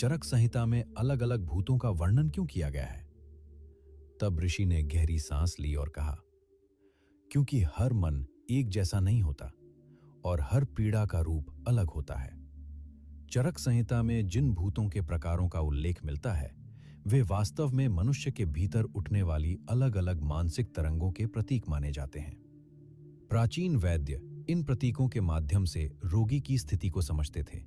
चरक संहिता में अलग अलग भूतों का वर्णन क्यों किया गया है? तब ऋषि ने गहरी सांस ली और कहा, क्योंकि हर मन एक जैसा नहीं होता और हर पीड़ा का रूप अलग होता है। चरक संहिता में जिन भूतों के प्रकारों का उल्लेख मिलता है वे वास्तव में मनुष्य के भीतर उठने वाली अलग अलग मानसिक तरंगों के प्रतीक माने जाते हैं। प्राचीन वैद्य इन प्रतीकों के माध्यम से रोगी की स्थिति को समझते थे,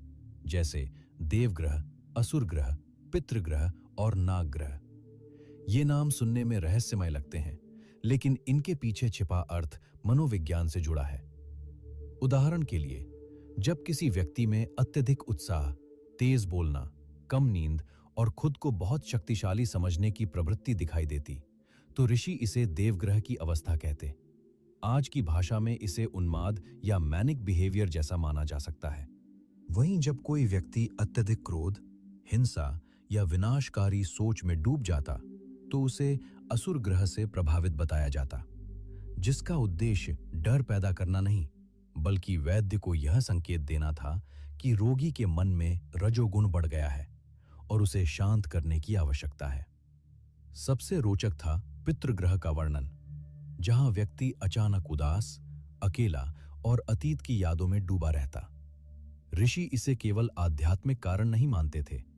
जैसे देवग्रह, असुर ग्रह, पितृग्रह और नाग ग्रह। ये नाम सुनने में रहस्यमय लगते हैं, लेकिन इनके पीछे छिपा अर्थ मनोविज्ञान से जुड़ा है। उदाहरण के लिए, जब किसी व्यक्ति में अत्यधिक उत्साह, तेज बोलना, कम नींद और खुद को बहुत शक्तिशाली समझने की प्रवृत्ति दिखाई देती, तो ऋषि इसे देवग्रह की अवस्था कहते। आज की भाषा में इसे उन्माद या मैनिक बिहेवियर जैसा माना जा सकता है। वहीं जब कोई व्यक्ति अत्यधिक क्रोध, हिंसा या विनाशकारी सोच में डूब जाता, तो उसे असुर ग्रह से प्रभावित बताया जाता, जिसका उद्देश्य डर पैदा करना नहीं, बल्कि वैद्य को यह संकेत देना था कि रोगी के मन में रजोगुण बढ़ गया है और उसे शांत करने की आवश्यकता है। सबसे रोचक था पितृग्रह का वर्णन, जहां व्यक्ति अचानक उदास, अकेला और अतीत की यादों में डूबा रहता। ऋषि इसे केवल आध्यात्मिक कारण नहीं मानते थे,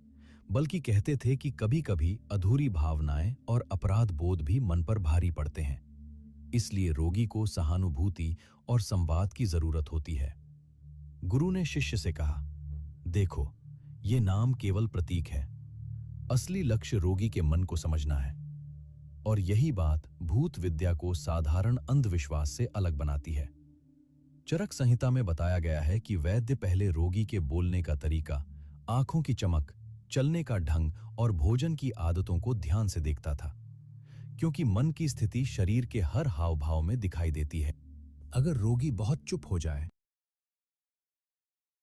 बल्कि कहते थे कि कभी-कभी अधूरी भावनाएं और अपराध बोध भी मन पर भारी पड़ते हैं। इसलिए रोगी को सहानुभूति और संवाद की जरूरत होती है। गुरु ने शिष्य से कहा, देखो, ये नाम केवल प्रतीक है, असली लक्ष्य रोगी के मन को समझना है। और यही बात भूत विद्या को साधारण अंधविश्वास से अलग बनाती है। चरक संहिता में बताया गया है कि वैद्य पहले रोगी के बोलने का तरीका, आंखों की चमक, चलने का ढंग और भोजन की आदतों को ध्यान से देखता था, क्योंकि मन की स्थिति शरीर के हर हाव भाव में दिखाई देती है। अगर रोगी बहुत चुप हो जाए